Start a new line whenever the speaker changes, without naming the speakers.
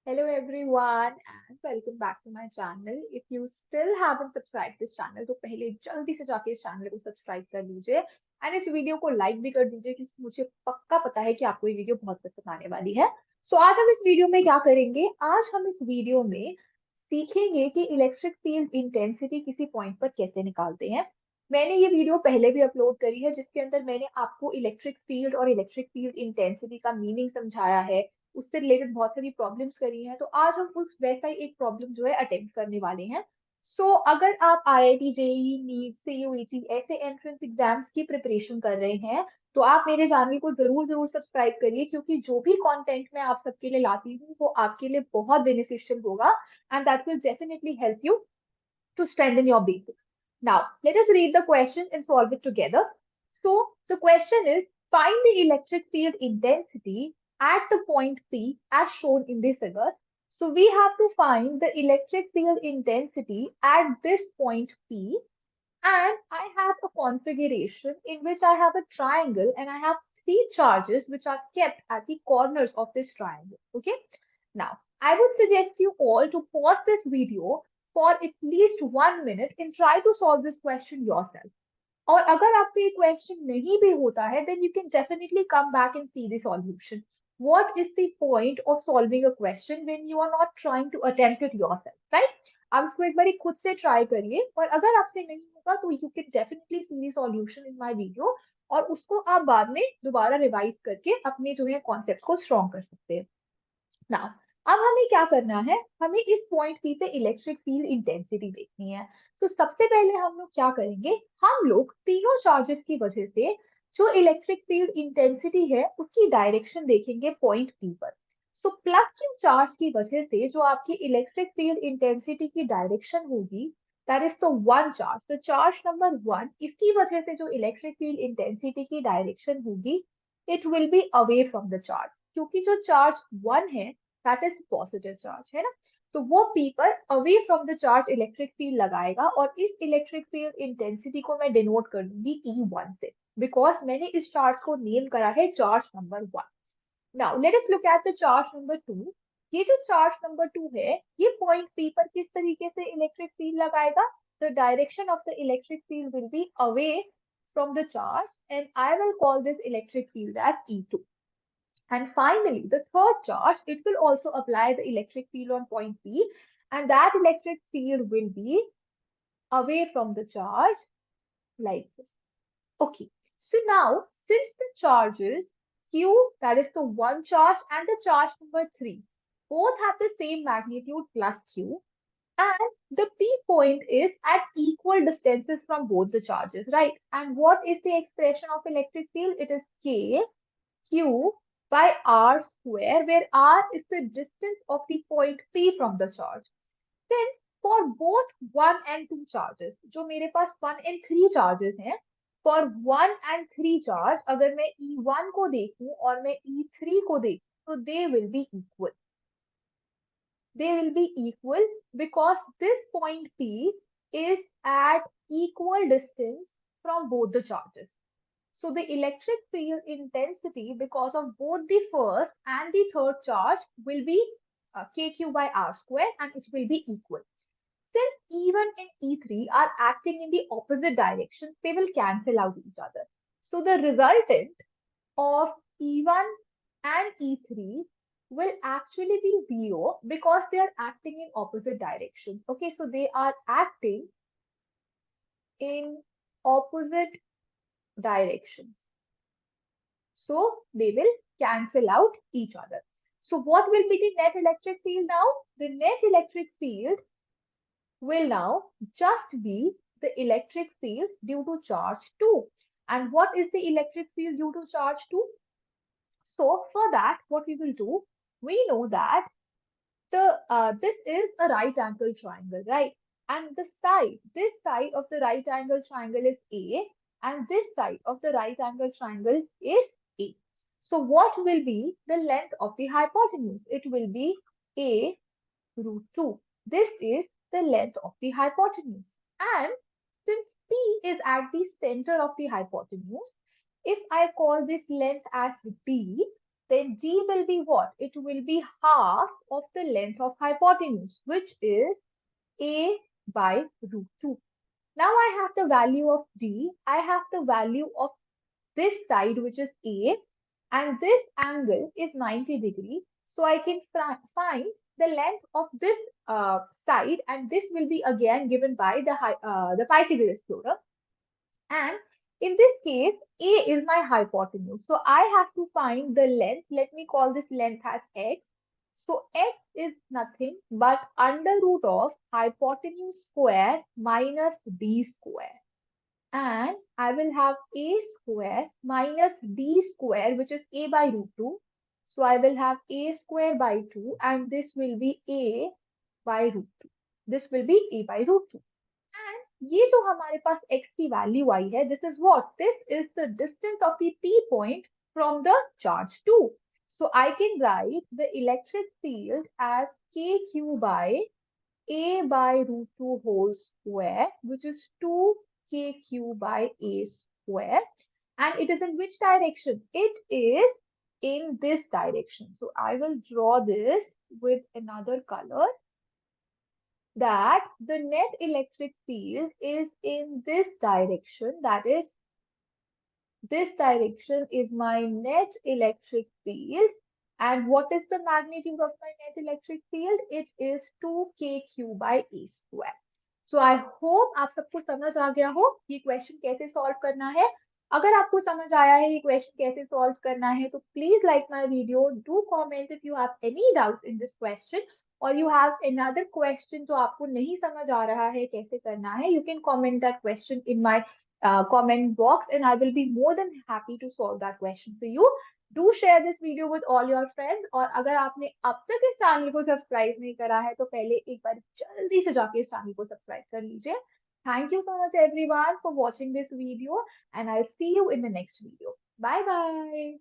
Hello everyone and welcome back to my channel. If you still haven't subscribed this channel तो पहले जल्दी से जाके इस चैनल को सब्सक्राइब कर लीजिए एंड इस वीडियो को लाइक भी कर दीजिए क्योंकि मुझे पक्का पता है कि आपको ये वीडियो बहुत पसंद आने वाली है। आज हम इस वीडियो में क्या करेंगे? आज हम इस वीडियो में सीखेंगे कि इलेक्ट्रिक फील्ड इंटेंसिटी किसी पॉइंट पर कैसे निकालते हैं। मैंने ये वीडियो पहले भी अपलोड करी है जिसके अंदर मैंने आपको इलेक्ट्रिक फील्ड और इलेक्ट्रिक फील्ड इंटेंसिटी का मीनिंग समझाया है, उससे रिलेटेड बहुत सारी प्रॉब्लम्स करी हैं। तो आज हम उस वैसा ही एक प्रॉब्लम जो है अटेम्प्ट करने वाले हैं। अगर आप आईआईटी जेईई नीट सीयूईटी ऐसे एंट्रेंस एग्जाम्स की प्रिपरेशन कर रहे हैं तो आप मेरे चैनल को जरूर जरूर सब्सक्राइब करिए क्योंकि जो भी कंटेंट मैं आप सबके लिए लाती हूँ वो आपके लिए बहुत बेनिफिशियल होगा and that will definitely help you to strengthen your basics. Now, let us read the question and solve it together. So, the question is find the electric field intensity at the point P as shown in the figure. So, we have to find the electric field intensity at this point P, and I have a configuration in which I have a triangle and I have three charges which are kept at the corners of this triangle. Okay. Now, I would suggest you all to pause this video for at least 1 minute and try to solve this question yourself. और अगर आपसे ये question नहीं भी होता है then you can definitely come back and see the solution. What is the point of solving a question when you are not trying to attempt it yourself, right? आप इसको एक बार खुद से ट्राई करिए और अगर आपसे नहीं होगा तो you can definitely see the solution in my video और उसको आप बाद में दोबारा रिवाइज करके अपने जो है कॉन्सेप्ट को स्ट्रॉन्ग कर सकते हैं। नाउ अब हमें क्या करना है? हमें इस पॉइंट पी पे इलेक्ट्रिक फील्ड इंटेंसिटी देखनी है। तो सबसे पहले हम लोग क्या करेंगे? हम लोग तीनों चार्जेस की वजह से जो इलेक्ट्रिक फील्ड इंटेंसिटी है उसकी डायरेक्शन देखेंगे पॉइंट पी पर। सो प्लस क्यू चार्ज की वजह से जो आपकी इलेक्ट्रिक फील्ड इंटेंसिटी की डायरेक्शन होगी that is the one charge, तो चार्ज नंबर वन, इसकी वजह से जो इलेक्ट्रिक फील्ड इंटेंसिटी की डायरेक्शन होगी it will be away from the charge, क्योंकि जो चार्ज वन है दैट इज पॉजिटिव चार्ज है ना, तो वो पी पर away from the charge electric field लगाएगा और इस इलेक्ट्रिक फील्ड इंटेंसिटी को मैं डिनोट कर दूंगी E1 से, बिकॉज मैंने इस चार्ज को नेम करा है charge number one. Now let us look at the charge number two. ये जो चार्ज नंबर टू है ये पॉइंट पी पर किस तरीके से इलेक्ट्रिक फील्ड लगाएगा? The direction of the electric field will be away from the charge and I will call this electric field as E2. And finally, the third charge, it will also apply the electric field on point P, and that electric field will be away from the charge like this. Okay, so now since the charges Q, that is the one charge, and the charge number three, both have the same magnitude plus Q, and the P point is at equal distances from both the charges, right? And what is the expression of electric field? It is K Q by R square, where R is the distance of the point P from the charge. Then for both 1 and 2 charges, जो मेरे पास 1 and 3 charges हैं, for 1 and 3 charge, अगर मैं E1 को देखूं और मैं E3 को देखूं, तो they will be equal. They will be equal because this point P is at equal distance from both the charges. So the electric field intensity because of both the first and the third charge will be kq by r square and it will be equal. Since E1 and E3 are acting in the opposite direction, they will cancel out each other. So the resultant of E1 and E3 will actually be 0 because they are acting in opposite directions. Okay, so they are acting in opposite directions. So they will cancel out each other. So what will be the net electric field now? The net electric field will now just be the electric field due to charge 2. And what is the electric field due to charge 2? So for that, what we will do, we know that this is a right angle triangle, right? And this side of the right angle triangle is A, and this side of the right angle triangle is A. So what will be the length of the hypotenuse? It will be A root 2. This is the length of the hypotenuse. And since P is at the center of the hypotenuse, if I call this length as D, then d will be what? It will be half of the length of hypotenuse, which is a by root 2. Now I have the value of d. I have the value of this side, which is a, and this angle is 90 degree. So I can find the length of this side, and this will be again given by the Pythagoras theorem. And in this case, A is my hypotenuse. So I have to find the length. Let me call this length as x. So x is nothing but under root of hypotenuse square minus d square. And I will have a square minus d square, which is a by root 2. So I will have a square by 2, and this will be a by root 2. This will be a by root 2. And ये जो हमारे पास x की value आई है, this is what? This is the distance of the P point from the charge 2. So I can write the electric field as kq by a by root 2 whole square, which is 2kq by a square. And it is in which direction? It is in this direction. So I will draw this with another color, that the net electric field is in this direction. That is, this direction is my net electric field. And what is the magnitude of my net electric field? It is 2kq by a square. So I hope आप सबको समझ आ गया हो ये question कैसे solve करना है. अगर आपको समझ आया है ये क्वेश्चन कैसे सॉल्व करना है, तो please like my video, do comment if you have any doubts in this question, और यू हैव अनदर क्वेश्चन जो आपको नहीं समझ आ रहा है कैसे करना है. You can comment that question in my comment box, and I will be more than happy to solve that question for you. Do share this video with all your friends. और अगर आपने अब तक इस चैनल को subscribe नहीं करा है, तो पहले एक बार जल्दी से जाके इस चैनल को सब्सक्राइब कर लीजिए. Thank you so much everyone for watching this video, and I'll see you in the next video. Bye bye.